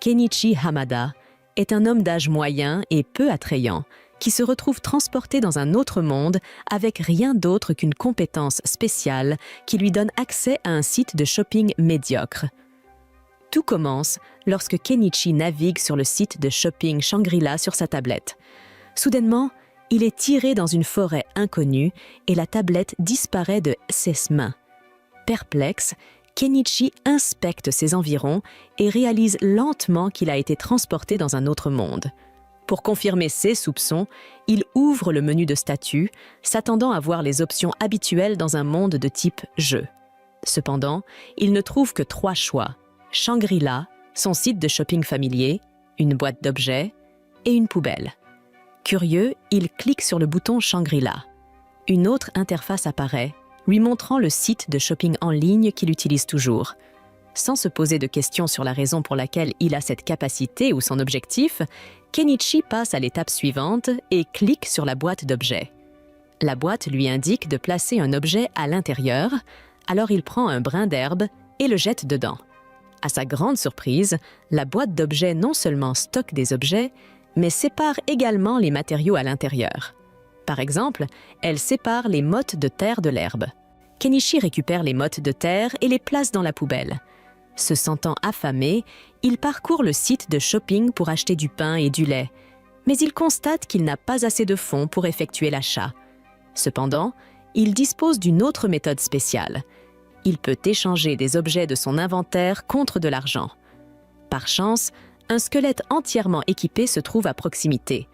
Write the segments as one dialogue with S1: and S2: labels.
S1: Kenichi Hamada est un homme d'âge moyen et peu attrayant qui se retrouve transporté dans un autre monde avec rien d'autre qu'une compétence spéciale qui lui donne accès à un site de shopping médiocre. Tout commence lorsque Kenichi navigue sur le site de shopping Shangri-La sur sa tablette. Soudainement, il est tiré dans une forêt inconnue et la tablette disparaît de ses mains. Perplexe, Kenichi inspecte ses environs et réalise lentement qu'il a été transporté dans un autre monde. Pour confirmer ses soupçons, il ouvre le menu de statut, s'attendant à voir les options habituelles dans un monde de type jeu. Cependant, il ne trouve que 3 choix: Shangri-La, son site de shopping familier, une boîte d'objets et une poubelle. Curieux, il clique sur le bouton Shangri-La. Une autre interface apparaît, lui montrant le site de shopping en ligne qu'il utilise toujours. Sans se poser de questions sur la raison pour laquelle il a cette capacité ou son objectif, Kenichi passe à l'étape suivante et clique sur la boîte d'objets. La boîte lui indique de placer un objet à l'intérieur, alors il prend un brin d'herbe et le jette dedans. À sa grande surprise, la boîte d'objets non seulement stocke des objets, mais sépare également les matériaux à l'intérieur. Par exemple, elle sépare les mottes de terre de l'herbe. Kenichi récupère les mottes de terre et les place dans la poubelle. Se sentant affamé, il parcourt le site de shopping pour acheter du pain et du lait, mais il constate qu'il n'a pas assez de fonds pour effectuer l'achat. Cependant, il dispose d'une autre méthode spéciale. Il peut échanger des objets de son inventaire contre de l'argent. Par chance, un squelette entièrement équipé se trouve à proximité.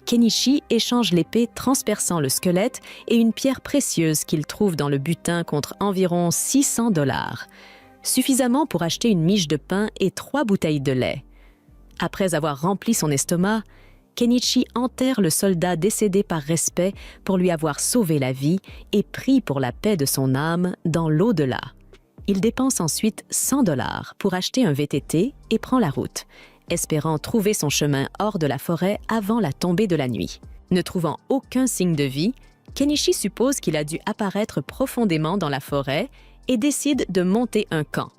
S1: Kenichi échange l'épée transperçant le squelette et une pierre précieuse qu'il trouve dans le butin contre environ $600, suffisamment pour acheter une miche de pain et 3 bouteilles de lait. Après avoir rempli son estomac, Kenichi enterre le soldat décédé par respect pour lui avoir sauvé la vie et prie pour la paix de son âme dans l'au-delà. Il dépense ensuite $100 pour acheter un VTT et prend la route, espérant trouver son chemin hors de la forêt avant la tombée de la nuit. Ne trouvant aucun signe de vie, Kenichi suppose qu'il a dû apparaître profondément dans la forêt et décide de monter un camp.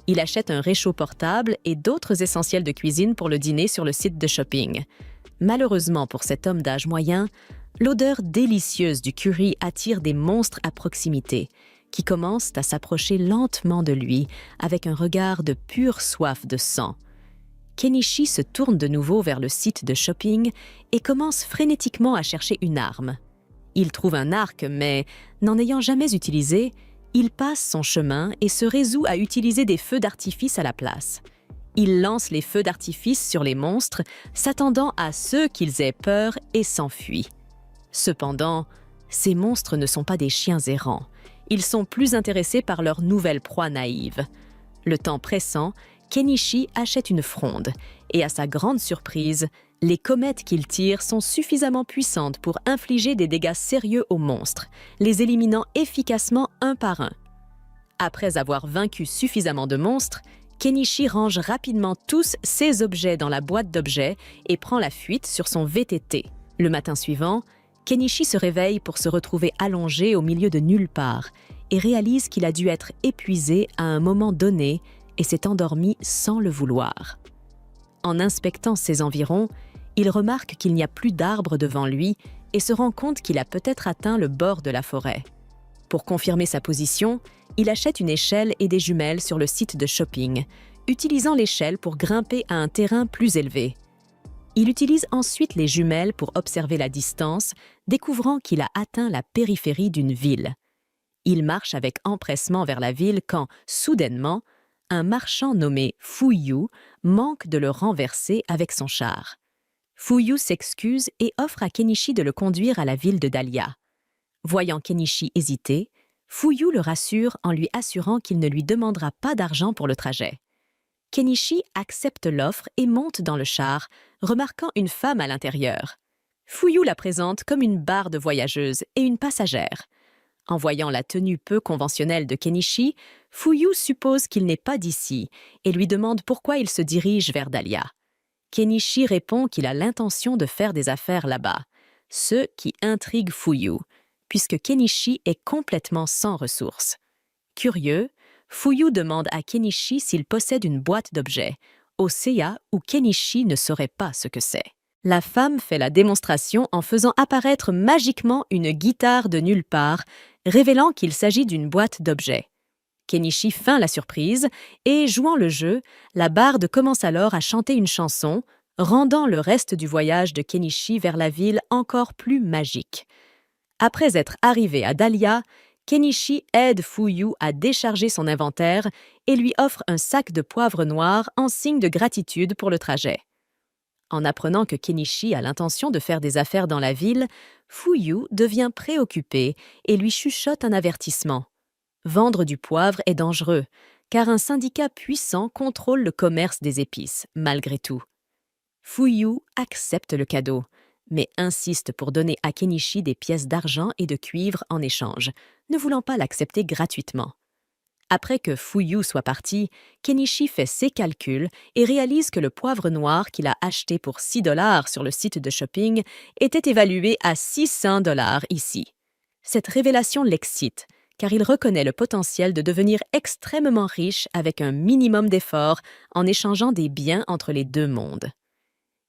S1: Il achète un réchaud portable et d'autres essentiels de cuisine pour le dîner sur le site de shopping. Malheureusement pour cet homme d'âge moyen, l'odeur délicieuse du curry attire des monstres à proximité, qui commencent à s'approcher lentement de lui avec un regard de pure soif de sang. Kenichi se tourne de nouveau vers le site de shopping et commence frénétiquement à chercher une arme. Il trouve un arc, mais n'en ayant jamais utilisé, il passe son chemin et se résout à utiliser des feux d'artifice à la place. Il lance les feux d'artifice sur les monstres, s'attendant à ceux qu'ils aient peur et s'enfuit. Cependant, ces monstres ne sont pas des chiens errants. Ils sont plus intéressés par leur nouvelle proie naïve. Le temps pressant, Kenichi achète une fronde et à sa grande surprise, les comètes qu'il tire sont suffisamment puissantes pour infliger des dégâts sérieux aux monstres, les éliminant efficacement un par un. Après avoir vaincu suffisamment de monstres, Kenichi range rapidement tous ses objets dans la boîte d'objets et prend la fuite sur son VTT. Le matin suivant, Kenichi se réveille pour se retrouver allongé au milieu de nulle part et réalise qu'il a dû être épuisé à un moment donné et s'est endormi sans le vouloir. En inspectant ses environs, il remarque qu'il n'y a plus d'arbres devant lui et se rend compte qu'il a peut-être atteint le bord de la forêt. Pour confirmer sa position, il achète une échelle et des jumelles sur le site de shopping, utilisant l'échelle pour grimper à un terrain plus élevé. Il utilise ensuite les jumelles pour observer la distance, découvrant qu'il a atteint la périphérie d'une ville. Il marche avec empressement vers la ville quand, soudainement, un marchand nommé Fuyu manque de le renverser avec son char. Fuyu s'excuse et offre à Kenichi de le conduire à la ville de Dahlia. Voyant Kenichi hésiter, Fuyu le rassure en lui assurant qu'il ne lui demandera pas d'argent pour le trajet. Kenichi accepte l'offre et monte dans le char, remarquant une femme à l'intérieur. Fuyu la présente comme une barde voyageuse et une passagère. En voyant la tenue peu conventionnelle de Kenichi, Fuyu suppose qu'il n'est pas d'ici et lui demande pourquoi il se dirige vers Dahlia. Kenichi répond qu'il a l'intention de faire des affaires là-bas, ce qui intrigue Fuyu, puisque Kenichi est complètement sans ressources. Curieux, Fuyu demande à Kenichi s'il possède une boîte d'objets, Osea où Kenichi ne saurait pas ce que c'est. La femme fait la démonstration en faisant apparaître magiquement une guitare de nulle part, révélant qu'il s'agit d'une boîte d'objets. Kenichi feint la surprise et, jouant le jeu, la barde commence alors à chanter une chanson, rendant le reste du voyage de Kenichi vers la ville encore plus magique. Après être arrivé à Dahlia, Kenichi aide Fuyu à décharger son inventaire et lui offre un sac de poivre noir en signe de gratitude pour le trajet. En apprenant que Kenichi a l'intention de faire des affaires dans la ville, Fuyu devient préoccupé et lui chuchote un avertissement. Vendre du poivre est dangereux, car un syndicat puissant contrôle le commerce des épices, malgré tout. Fuyu accepte le cadeau, mais insiste pour donner à Kenichi des pièces d'argent et de cuivre en échange, ne voulant pas l'accepter gratuitement. Après que Fuyu soit parti, Kenichi fait ses calculs et réalise que le poivre noir qu'il a acheté pour $6 sur le site de shopping était évalué à $600 ici. Cette révélation l'excite, car il reconnaît le potentiel de devenir extrêmement riche avec un minimum d'efforts en échangeant des biens entre les deux mondes.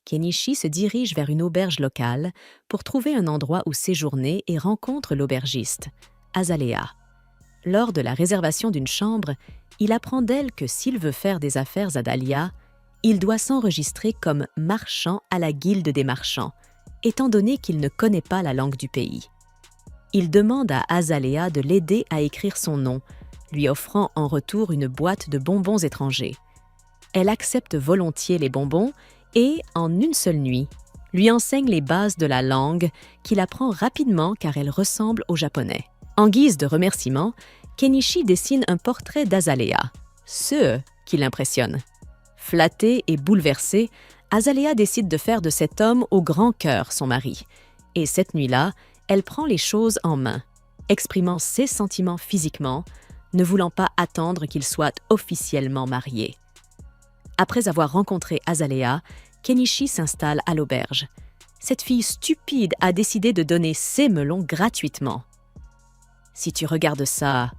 S1: Kenichi se dirige vers une auberge locale pour trouver un endroit où séjourner et rencontre l'aubergiste, Azalea. Lors de la réservation d'une chambre, il apprend d'elle que s'il veut faire des affaires à Dahlia, il doit s'enregistrer comme marchand à la guilde des marchands, étant donné qu'il ne connaît pas la langue du pays. Il demande à Azalea de l'aider à écrire son nom, lui offrant en retour une boîte de bonbons étrangers. Elle accepte volontiers les bonbons et, en une seule nuit, lui enseigne les bases de la langue qu'il apprend rapidement car elle ressemble au japonais. En guise de remerciement, Kenichi dessine un portrait d'Azalea, ce qui l'impressionne. Flattée et bouleversée, Azalea décide de faire de cet homme au grand cœur son mari. Et cette nuit-là, elle prend les choses en main, exprimant ses sentiments physiquement, ne voulant pas attendre qu'il soit officiellement marié. Après avoir rencontré Azalea, Kenichi s'installe à l'auberge. Cette fille stupide a décidé de donner ses melons gratuitement. « Si tu regardes ça,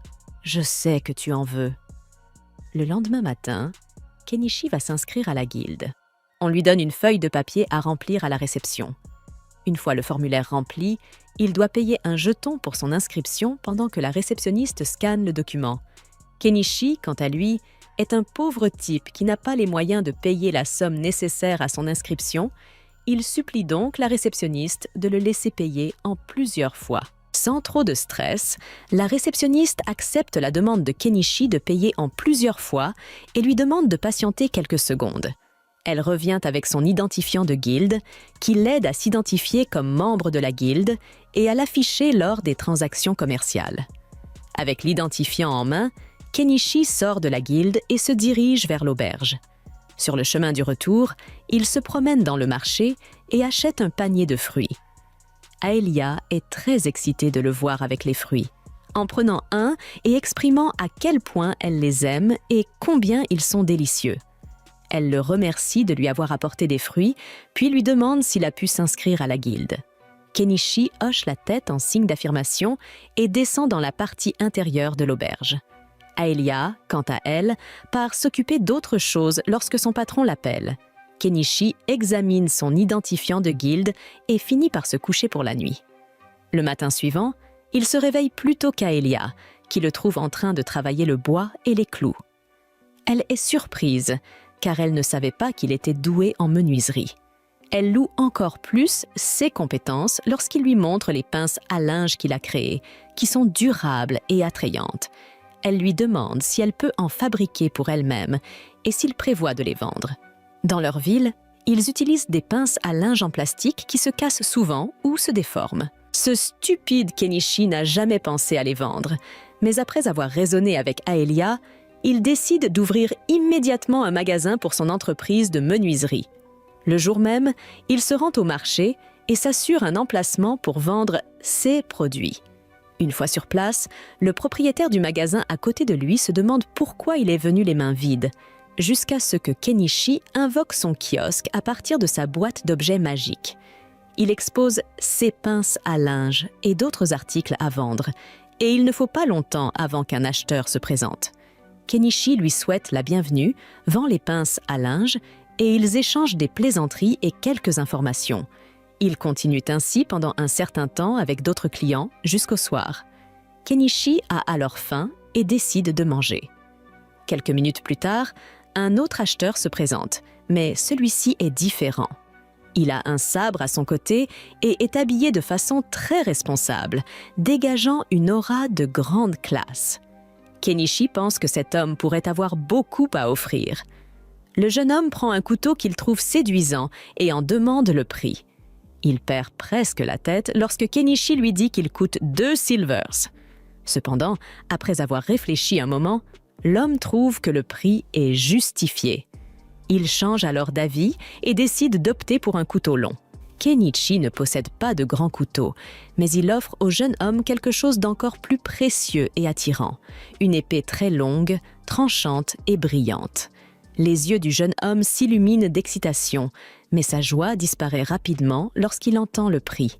S1: je sais que tu en veux. » Le lendemain matin, Kenichi va s'inscrire à la guilde. On lui donne une feuille de papier à remplir à la réception. Une fois le formulaire rempli, il doit payer un jeton pour son inscription pendant que la réceptionniste scanne le document. Kenichi, quant à lui, est un pauvre type qui n'a pas les moyens de payer la somme nécessaire à son inscription. Il supplie donc la réceptionniste de le laisser payer en plusieurs fois. Sans trop de stress, la réceptionniste accepte la demande de Kenichi de payer en plusieurs fois et lui demande de patienter quelques secondes. Elle revient avec son identifiant de guilde, qui l'aide à s'identifier comme membre de la guilde et à l'afficher lors des transactions commerciales. Avec l'identifiant en main, Kenichi sort de la guilde et se dirige vers l'auberge. Sur le chemin du retour, il se promène dans le marché et achète un panier de fruits. Aelia est très excitée de le voir avec les fruits, en prenant un et exprimant à quel point elle les aime et combien ils sont délicieux. Elle le remercie de lui avoir apporté des fruits, puis lui demande s'il a pu s'inscrire à la guilde. Kenichi hoche la tête en signe d'affirmation et descend dans la partie intérieure de l'auberge. Aelia, quant à elle, part s'occuper d'autre chose lorsque son patron l'appelle. Kenichi examine son identifiant de guilde et finit par se coucher pour la nuit. Le matin suivant, il se réveille plus tôt qu'Aelia, qui le trouve en train de travailler le bois et les clous. Elle est surprise, car elle ne savait pas qu'il était doué en menuiserie. Elle loue encore plus ses compétences lorsqu'il lui montre les pinces à linge qu'il a créées, qui sont durables et attrayantes. Elle lui demande si elle peut en fabriquer pour elle-même et s'il prévoit de les vendre. Dans leur ville, ils utilisent des pinces à linge en plastique qui se cassent souvent ou se déforment. Ce stupide Kenichi n'a jamais pensé à les vendre, mais après avoir raisonné avec Aelia, il décide d'ouvrir immédiatement un magasin pour son entreprise de menuiserie. Le jour même, il se rend au marché et s'assure un emplacement pour vendre ses produits. Une fois sur place, le propriétaire du magasin à côté de lui se demande pourquoi il est venu les mains vides, jusqu'à ce que Kenichi invoque son kiosque à partir de sa boîte d'objets magiques. Il expose ses pinces à linge et d'autres articles à vendre, et il ne faut pas longtemps avant qu'un acheteur se présente. Kenichi lui souhaite la bienvenue, vend les pinces à linge et ils échangent des plaisanteries et quelques informations. Ils continuent ainsi pendant un certain temps avec d'autres clients jusqu'au soir. Kenichi a alors faim et décide de manger. Quelques minutes plus tard, un autre acheteur se présente, mais celui-ci est différent. Il a un sabre à son côté et est habillé de façon très responsable, dégageant une aura de grande classe. Kenichi pense que cet homme pourrait avoir beaucoup à offrir. Le jeune homme prend un couteau qu'il trouve séduisant et en demande le prix. Il perd presque la tête lorsque Kenichi lui dit qu'il coûte 2 silvers. Cependant, après avoir réfléchi un moment, l'homme trouve que le prix est justifié. Il change alors d'avis et décide d'opter pour un couteau long. Kenichi ne possède pas de grand couteau, mais il offre au jeune homme quelque chose d'encore plus précieux et attirant, une épée très longue, tranchante et brillante. Les yeux du jeune homme s'illuminent d'excitation, mais sa joie disparaît rapidement lorsqu'il entend le prix.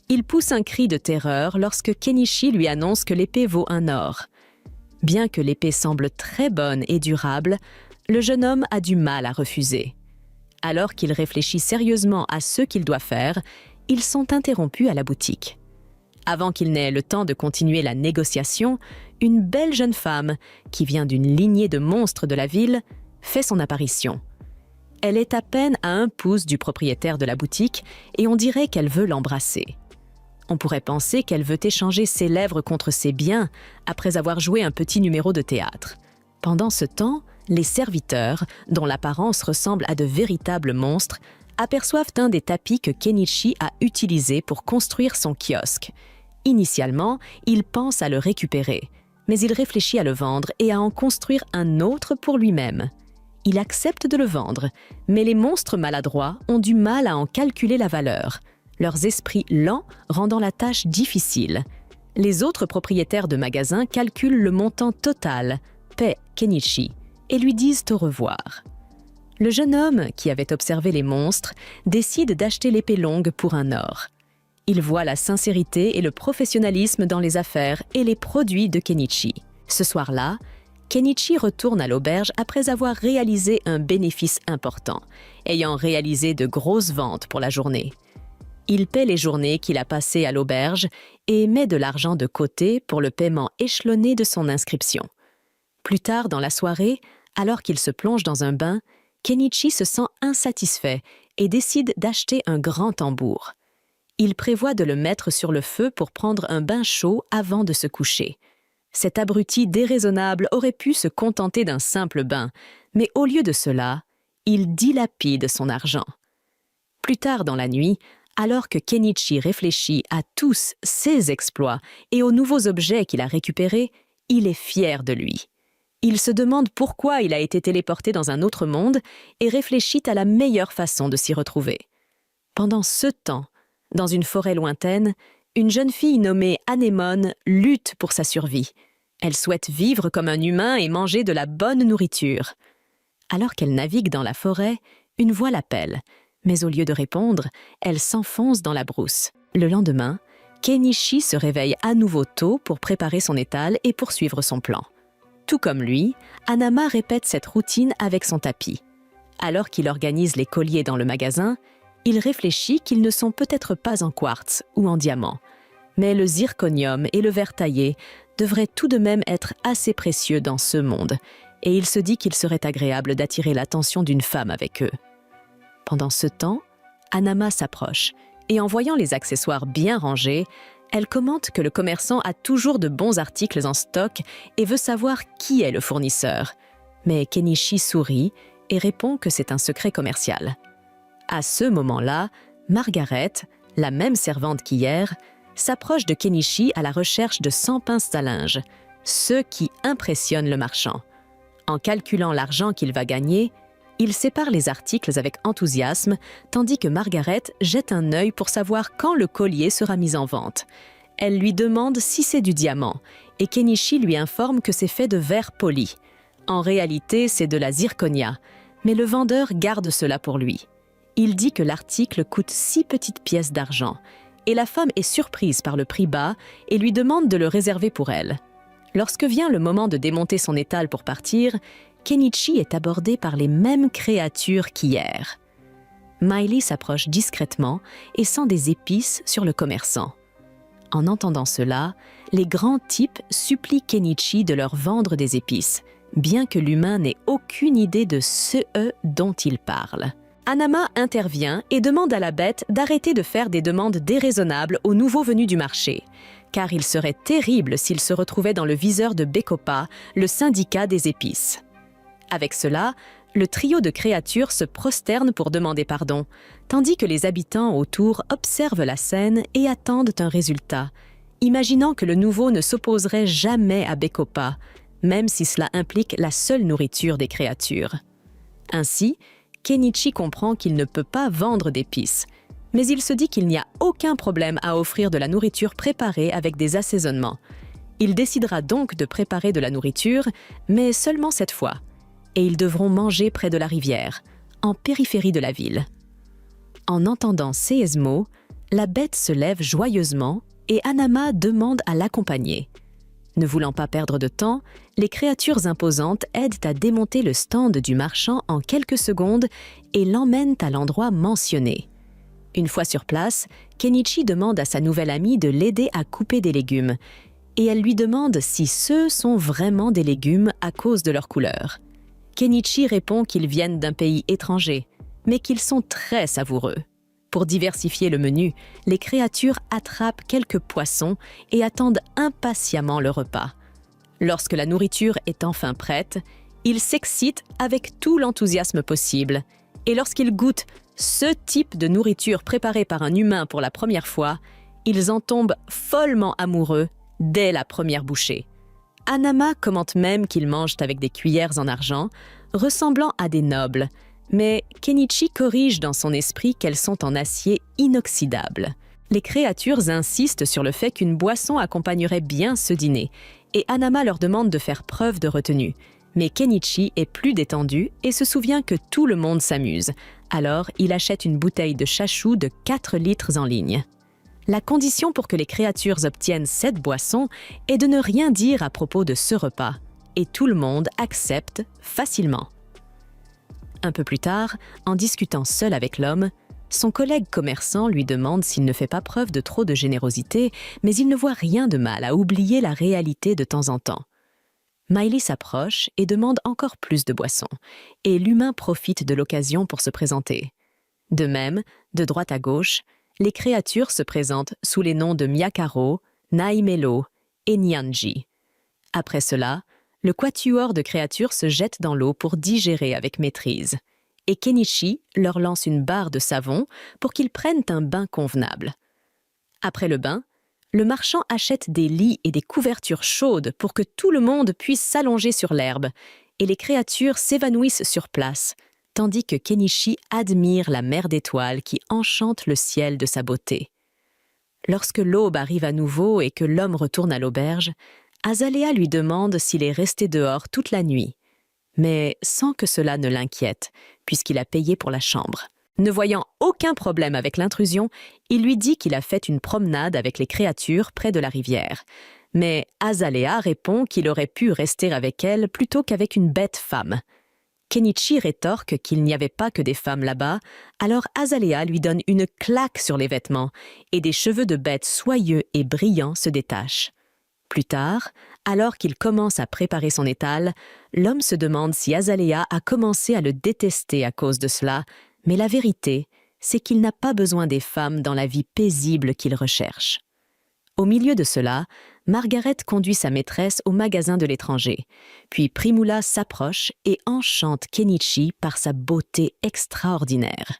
S1: Il pousse un cri de terreur lorsque Kenichi lui annonce que l'épée vaut un or. Bien que l'épée semble très bonne et durable, le jeune homme a du mal à refuser. Alors qu'il réfléchit sérieusement à ce qu'il doit faire, ils sont interrompus à la boutique. Avant qu'il n'ait le temps de continuer la négociation, une belle jeune femme, qui vient d'une lignée de monstres de la ville, fait son apparition. Elle est à peine à 1 pouce du propriétaire de la boutique et on dirait qu'elle veut l'embrasser. On pourrait penser qu'elle veut échanger ses lèvres contre ses biens après avoir joué un petit numéro de théâtre. Pendant ce temps, les serviteurs, dont l'apparence ressemble à de véritables monstres, aperçoivent un des tapis que Kenichi a utilisé pour construire son kiosque. Initialement, il pense à le récupérer, mais il réfléchit à le vendre et à en construire un autre pour lui-même. Il accepte de le vendre, mais les monstres maladroits ont du mal à en calculer la valeur, leurs esprits lents rendant la tâche difficile. Les autres propriétaires de magasins calculent le montant total, paient Kenichi, et lui disent au revoir. Le jeune homme, qui avait observé les monstres, décide d'acheter l'épée longue pour un or. Il voit la sincérité et le professionnalisme dans les affaires et les produits de Kenichi. Ce soir-là, Kenichi retourne à l'auberge après avoir réalisé un bénéfice important, ayant réalisé de grosses ventes pour la journée. Il paie les journées qu'il a passées à l'auberge et met de l'argent de côté pour le paiement échelonné de son inscription. Plus tard dans la soirée, alors qu'il se plonge dans un bain, Kenichi se sent insatisfait et décide d'acheter un grand tambour. Il prévoit de le mettre sur le feu pour prendre un bain chaud avant de se coucher. Cet abruti déraisonnable aurait pu se contenter d'un simple bain, mais au lieu de cela, il dilapide son argent. Plus tard dans la nuit, alors que Kenichi réfléchit à tous ses exploits et aux nouveaux objets qu'il a récupérés, il est fier de lui. Il se demande pourquoi il a été téléporté dans un autre monde et réfléchit à la meilleure façon de s'y retrouver. Pendant ce temps, dans une forêt lointaine, une jeune fille nommée Anémone lutte pour sa survie. Elle souhaite vivre comme un humain et manger de la bonne nourriture. Alors qu'elle navigue dans la forêt, une voix l'appelle, mais au lieu de répondre, elle s'enfonce dans la brousse. Le lendemain, Kenichi se réveille à nouveau tôt pour préparer son étal et poursuivre son plan. Tout comme lui, Hanama répète cette routine avec son tapis. Alors qu'il organise les colliers dans le magasin, il réfléchit qu'ils ne sont peut-être pas en quartz ou en diamant, mais le zirconium et le verre taillé devraient tout de même être assez précieux dans ce monde, et il se dit qu'il serait agréable d'attirer l'attention d'une femme avec eux. Pendant ce temps, Hanama s'approche, et en voyant les accessoires bien rangés, elle commente que le commerçant a toujours de bons articles en stock et veut savoir qui est le fournisseur. Mais Kenichi sourit et répond que c'est un secret commercial. À ce moment-là, Margaret, la même servante qu'hier, s'approche de Kenichi à la recherche de 100 pinces à linge, ce qui impressionne le marchand. En calculant l'argent qu'il va gagner, il sépare les articles avec enthousiasme, tandis que Margaret jette un œil pour savoir quand le collier sera mis en vente. Elle lui demande si c'est du diamant, et Kenichi lui informe que c'est fait de verre poli. En réalité, c'est de la zirconia, mais le vendeur garde cela pour lui. Il dit que l'article coûte 6 petites pièces d'argent, et la femme est surprise par le prix bas et lui demande de le réserver pour elle. Lorsque vient le moment de démonter son étal pour partir, Kenichi est abordé par les mêmes créatures qu'hier. Miley s'approche discrètement et sent des épices sur le commerçant. En entendant cela, les grands types supplient Kenichi de leur vendre des épices, bien que l'humain n'ait aucune idée de ce dont il parle. Hanama intervient et demande à la bête d'arrêter de faire des demandes déraisonnables aux nouveaux venus du marché, car il serait terrible s'il se retrouvait dans le viseur de Bekopa, le syndicat des épices. Avec cela, le trio de créatures se prosterne pour demander pardon, tandis que les habitants autour observent la scène et attendent un résultat, imaginant que le nouveau ne s'opposerait jamais à Bekopa, même si cela implique la seule nourriture des créatures. Ainsi, Kenichi comprend qu'il ne peut pas vendre d'épices, mais il se dit qu'il n'y a aucun problème à offrir de la nourriture préparée avec des assaisonnements. Il décidera donc de préparer de la nourriture, mais seulement cette fois, et ils devront manger près de la rivière, en périphérie de la ville. En entendant ces mots, la bête se lève joyeusement et Hanama demande à l'accompagner. Ne voulant pas perdre de temps, les créatures imposantes aident à démonter le stand du marchand en quelques secondes et l'emmènent à l'endroit mentionné. Une fois sur place, Kenichi demande à sa nouvelle amie de l'aider à couper des légumes, et elle lui demande si ceux sont vraiment des légumes à cause de leur couleur. Kenichi répond qu'ils viennent d'un pays étranger, mais qu'ils sont très savoureux. Pour diversifier le menu, les créatures attrapent quelques poissons et attendent impatiemment le repas. Lorsque la nourriture est enfin prête, ils s'excitent avec tout l'enthousiasme possible. Et lorsqu'ils goûtent ce type de nourriture préparée par un humain pour la première fois, ils en tombent follement amoureux dès la première bouchée. Hanama commente même qu'ils mangent avec des cuillères en argent, ressemblant à des nobles, mais Kenichi corrige dans son esprit qu'elles sont en acier inoxydable. Les créatures insistent sur le fait qu'une boisson accompagnerait bien ce dîner, et Hanama leur demande de faire preuve de retenue. Mais Kenichi est plus détendu et se souvient que tout le monde s'amuse. Alors, il achète une bouteille de chachou de 4 litres en ligne. La condition pour que les créatures obtiennent cette boisson est de ne rien dire à propos de ce repas, et tout le monde accepte facilement. Un peu plus tard, en discutant seul avec l'homme, son collègue commerçant lui demande s'il ne fait pas preuve de trop de générosité, mais il ne voit rien de mal à oublier la réalité de temps en temps. Miley s'approche et demande encore plus de boissons, et l'humain profite de l'occasion pour se présenter. De même, de droite à gauche, les créatures se présentent sous les noms de Miyakaro, Naimelo et Nyanji. Après cela, le quatuor de créatures se jette dans l'eau pour digérer avec maîtrise, et Kenichi leur lance une barre de savon pour qu'ils prennent un bain convenable. Après le bain, le marchand achète des lits et des couvertures chaudes pour que tout le monde puisse s'allonger sur l'herbe, et les créatures s'évanouissent sur place, tandis que Kenichi admire la mer d'étoiles qui enchante le ciel de sa beauté. Lorsque l'aube arrive à nouveau et que l'homme retourne à l'auberge, Azalea lui demande s'il est resté dehors toute la nuit, mais sans que cela ne l'inquiète, puisqu'il a payé pour la chambre. Ne voyant aucun problème avec l'intrusion, il lui dit qu'il a fait une promenade avec les créatures près de la rivière. Mais Azalea répond qu'il aurait pu rester avec elle plutôt qu'avec une bête femme. Kenichi rétorque qu'il n'y avait pas que des femmes là-bas, alors Azalea lui donne une claque sur les vêtements, et des cheveux de bête soyeux et brillants se détachent. Plus tard, alors qu'il commence à préparer son étal, l'homme se demande si Azalea a commencé à le détester à cause de cela, mais la vérité, c'est qu'il n'a pas besoin des femmes dans la vie paisible qu'il recherche. Au milieu de cela, Margaret conduit sa maîtresse au magasin de l'étranger, puis Primula s'approche et enchante Kenichi par sa beauté extraordinaire.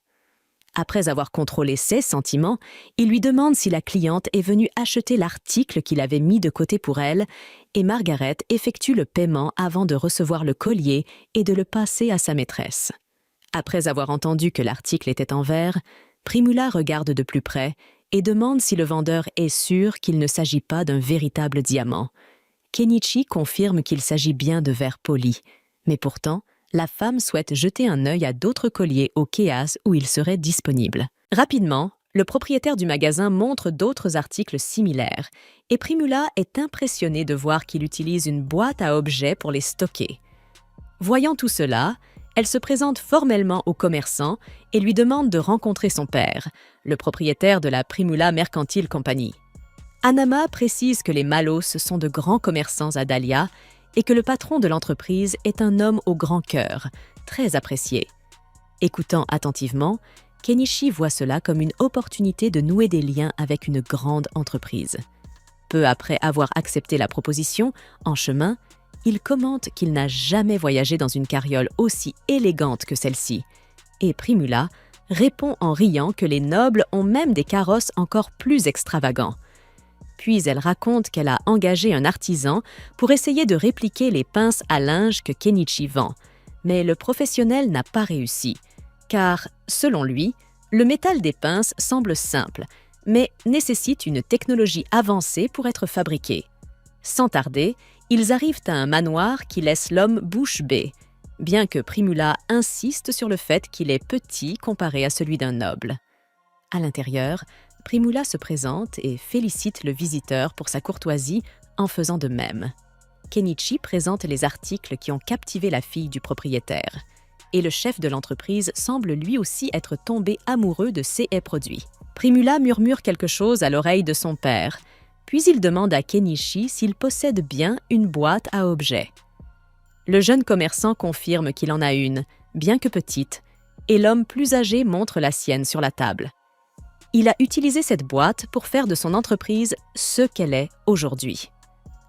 S1: Après avoir contrôlé ses sentiments, il lui demande si la cliente est venue acheter l'article qu'il avait mis de côté pour elle, et Margaret effectue le paiement avant de recevoir le collier et de le passer à sa maîtresse. Après avoir entendu que l'article était en verre, Primula regarde de plus près et demande si le vendeur est sûr qu'il ne s'agit pas d'un véritable diamant. Kenichi confirme qu'il s'agit bien de verre poli, mais pourtant, la femme souhaite jeter un œil à d'autres colliers au Kéas où il serait disponible. Rapidement, Le propriétaire du magasin montre d'autres articles similaires et Primula est impressionnée de voir qu'il utilise une boîte à objets pour les stocker. Voyant tout cela, elle se présente formellement au commerçant et lui demande de rencontrer son père, le propriétaire de la Primula Mercantile Company. Anama précise que les Malos sont de grands commerçants à Dahlia et que le patron de l'entreprise est un homme au grand cœur, très apprécié. Écoutant attentivement, Kenichi voit cela comme une opportunité de nouer des liens avec une grande entreprise. Peu après avoir accepté la proposition, en chemin, il commente qu'il n'a jamais voyagé dans une carriole aussi élégante que celle-ci. Et Primula répond en riant que les nobles ont même des carrosses encore plus extravagants. Puis elle raconte qu'elle a engagé un artisan pour essayer de répliquer les pinces à linge que Kenichi vend. Mais le professionnel n'a pas réussi, car, selon lui, le métal des pinces semble simple, mais nécessite une technologie avancée pour être fabriqué. Sans tarder, ils arrivent à un manoir qui laisse l'homme bouche bée, bien que Primula insiste sur le fait qu'il est petit comparé à celui d'un noble. À l'intérieur, Primula se présente et félicite le visiteur pour sa courtoisie en faisant de même. Kenichi présente les articles qui ont captivé la fille du propriétaire, et le chef de l'entreprise semble lui aussi être tombé amoureux de ces produits. Primula murmure quelque chose à l'oreille de son père, puis il demande à Kenichi s'il possède bien une boîte à objets. Le jeune commerçant confirme qu'il en a une, bien que petite, et l'homme plus âgé montre la sienne sur la table. Il a utilisé cette boîte pour faire de son entreprise ce qu'elle est aujourd'hui.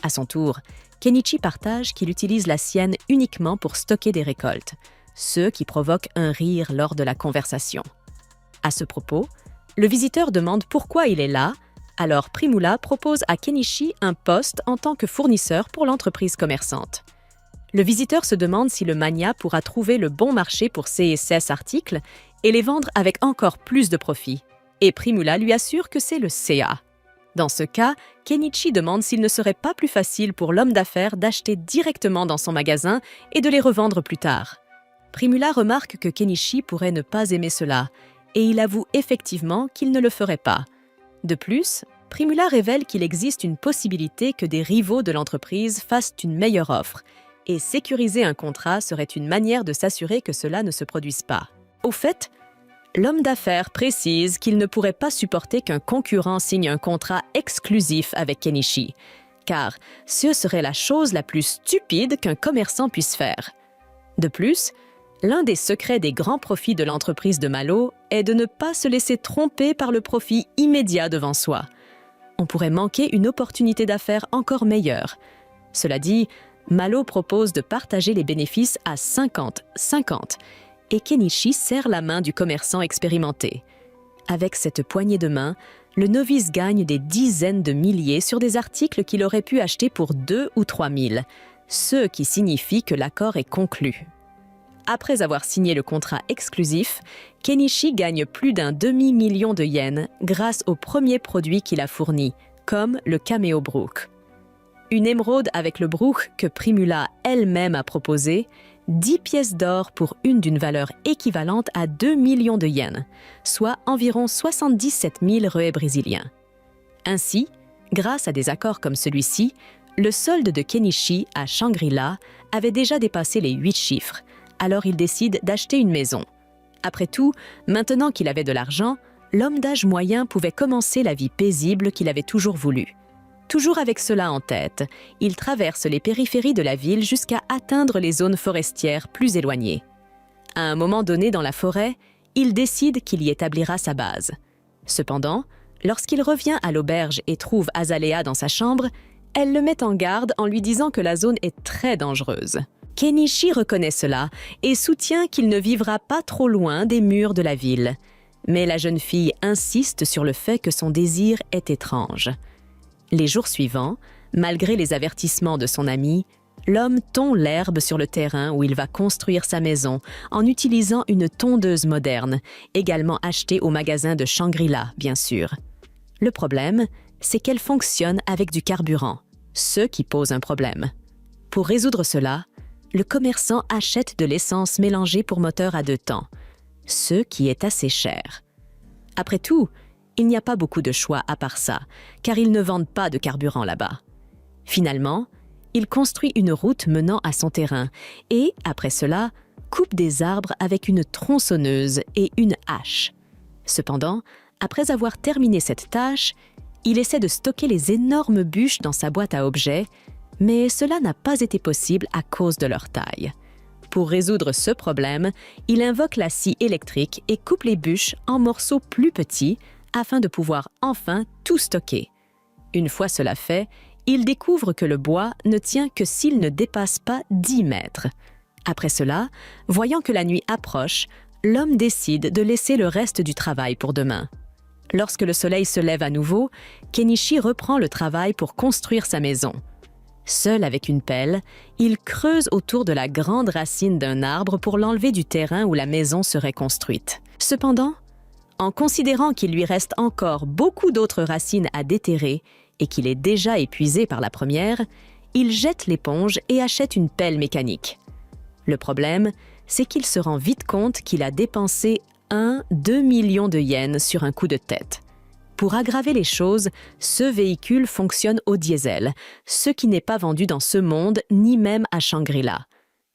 S1: À son tour, Kenichi partage qu'il utilise la sienne uniquement pour stocker des récoltes, ce qui provoque un rire lors de la conversation. À ce propos, le visiteur demande pourquoi il est là, alors Primula propose à Kenichi un poste en tant que fournisseur pour l'entreprise commerçante. Le visiteur se demande si le magnat pourra trouver le bon marché pour ces articles et les vendre avec encore plus de profit. Et Primula lui assure que c'est le CA. Dans ce cas, Kenichi demande s'il ne serait pas plus facile pour l'homme d'affaires d'acheter directement dans son magasin et de les revendre plus tard. Primula remarque que Kenichi pourrait ne pas aimer cela, et il avoue effectivement qu'il ne le ferait pas. De plus, Primula révèle qu'il existe une possibilité que des rivaux de l'entreprise fassent une meilleure offre, et sécuriser un contrat serait une manière de s'assurer que cela ne se produise pas. Au fait, l'homme d'affaires précise qu'il ne pourrait pas supporter qu'un concurrent signe un contrat exclusif avec Kenichi, car ce serait la chose la plus stupide qu'un commerçant puisse faire. De plus, l'un des secrets des grands profits de l'entreprise de Malo est de ne pas se laisser tromper par le profit immédiat devant soi. On pourrait manquer une opportunité d'affaires encore meilleure. Cela dit, Malo propose de partager les bénéfices à 50-50, et Kenichi serre la main du commerçant expérimenté. Avec cette poignée de main, le novice gagne des dizaines de milliers sur des articles qu'il aurait pu acheter pour 2 ou 3 000, ce qui signifie que l'accord est conclu. Après avoir signé le contrat exclusif, Kenichi gagne plus d'un demi-million de yens grâce au premier produit qu'il a fourni, comme le Cameo Brook. Une émeraude avec le brook que Primula elle-même a proposé, 10 pièces d'or pour une d'une valeur équivalente à 2 millions de yens, soit environ 77 000 reuets brésiliens. Ainsi, grâce à des accords comme celui-ci, le solde de Kenichi à Shangri-La avait déjà dépassé les 8 chiffres, alors il décide d'acheter une maison. Après tout, maintenant qu'il avait de l'argent, l'homme d'âge moyen pouvait commencer la vie paisible qu'il avait toujours voulu. Toujours avec cela en tête, il traverse les périphéries de la ville jusqu'à atteindre les zones forestières plus éloignées. À un moment donné dans la forêt, il décide qu'il y établira sa base. Cependant, lorsqu'il revient à l'auberge et trouve Azalea dans sa chambre, elle le met en garde en lui disant que la zone est très dangereuse. Kenichi reconnaît cela et soutient qu'il ne vivra pas trop loin des murs de la ville. Mais la jeune fille insiste sur le fait que son désir est étrange. Les jours suivants, malgré les avertissements de son ami, l'homme tond l'herbe sur le terrain où il va construire sa maison en utilisant une tondeuse moderne, également achetée au magasin de Shangri-La, bien sûr. Le problème, c'est qu'elle fonctionne avec du carburant, ce qui pose un problème. Pour résoudre cela, le commerçant achète de l'essence mélangée pour moteur à 2 temps, ce qui est assez cher. Après tout, il n'y a pas beaucoup de choix à part ça, car ils ne vendent pas de carburant là-bas. Finalement, il construit une route menant à son terrain et, après cela, coupe des arbres avec une tronçonneuse et une hache. Cependant, après avoir terminé cette tâche, il essaie de stocker les énormes bûches dans sa boîte à objets, mais cela n'a pas été possible à cause de leur taille. Pour résoudre ce problème, il invoque la scie électrique et coupe les bûches en morceaux plus petits afin de pouvoir enfin tout stocker. Une fois cela fait, il découvre que le bois ne tient que s'il ne dépasse pas 10 mètres. Après cela, voyant que la nuit approche, l'homme décide de laisser le reste du travail pour demain. Lorsque le soleil se lève à nouveau, Kenichi reprend le travail pour construire sa maison. Seul avec une pelle, il creuse autour de la grande racine d'un arbre pour l'enlever du terrain où la maison serait construite. Cependant, en considérant qu'il lui reste encore beaucoup d'autres racines à déterrer et qu'il est déjà épuisé par la première, il jette l'éponge et achète une pelle mécanique. Le problème, c'est qu'il se rend vite compte qu'il a dépensé 1-2 millions de yens sur un coup de tête. Pour aggraver les choses, ce véhicule fonctionne au diesel, ce qui n'est pas vendu dans ce monde ni même à Shangri-La.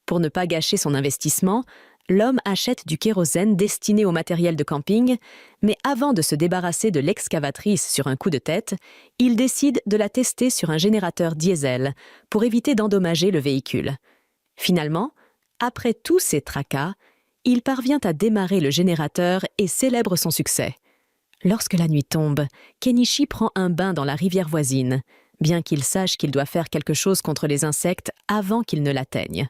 S1: Pour ne pas gâcher son investissement, l'homme achète du kérosène destiné au matériel de camping, mais avant de se débarrasser de l'excavatrice sur un coup de tête, il décide de la tester sur un générateur diesel pour éviter d'endommager le véhicule. Finalement, après tous ces tracas, il parvient à démarrer le générateur et célèbre son succès. Lorsque la nuit tombe, Kenichi prend un bain dans la rivière voisine, bien qu'il sache qu'il doit faire quelque chose contre les insectes avant qu'ils ne l'atteignent.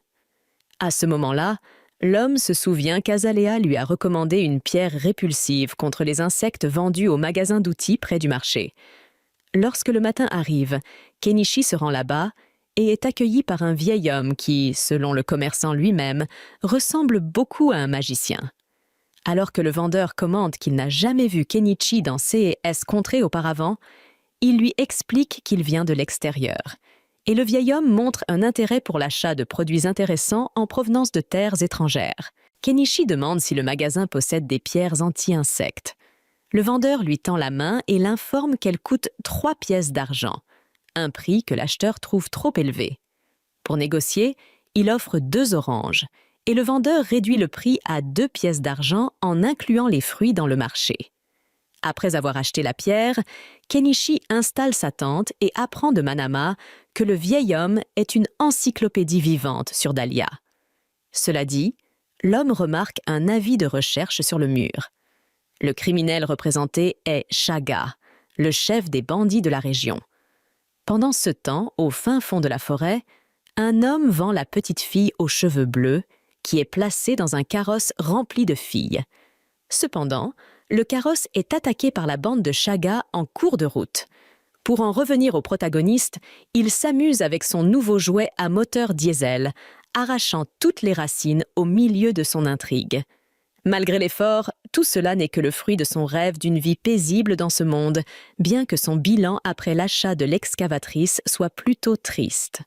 S1: À ce moment-là, l'homme se souvient qu'Azalea lui a recommandé une pierre répulsive contre les insectes vendus au magasin d'outils près du marché. Lorsque le matin arrive, Kenichi se rend là-bas et est accueilli par un vieil homme qui, selon le commerçant lui-même, ressemble beaucoup à un magicien. Alors que le vendeur commente qu'il n'a jamais vu Kenichi dans C&S Contrées auparavant, il lui explique qu'il vient de l'extérieur. Et le vieil homme montre un intérêt pour l'achat de produits intéressants en provenance de terres étrangères. Kenichi demande si le magasin possède des pierres anti-insectes. Le vendeur lui tend la main et l'informe qu'elle coûte 3 pièces d'argent, un prix que l'acheteur trouve trop élevé. Pour négocier, il offre 2 oranges, et le vendeur réduit le prix à 2 pièces d'argent en incluant les fruits dans le marché. Après avoir acheté la pierre, Kenichi installe sa tente et apprend de Manama que le vieil homme est une encyclopédie vivante sur Dahlia. Cela dit, l'homme remarque un avis de recherche sur le mur. Le criminel représenté est Chaga, le chef des bandits de la région. Pendant ce temps, au fin fond de la forêt, un homme vend la petite fille aux cheveux bleus qui est placée dans un carrosse rempli de filles. Cependant, le carrosse est attaqué par la bande de Chaga en cours de route. Pour en revenir au protagoniste, il s'amuse avec son nouveau jouet à moteur diesel, arrachant toutes les racines au milieu de son intrigue. Malgré l'effort, tout cela n'est que le fruit de son rêve d'une vie paisible dans ce monde, bien que son bilan après l'achat de l'excavatrice soit plutôt triste.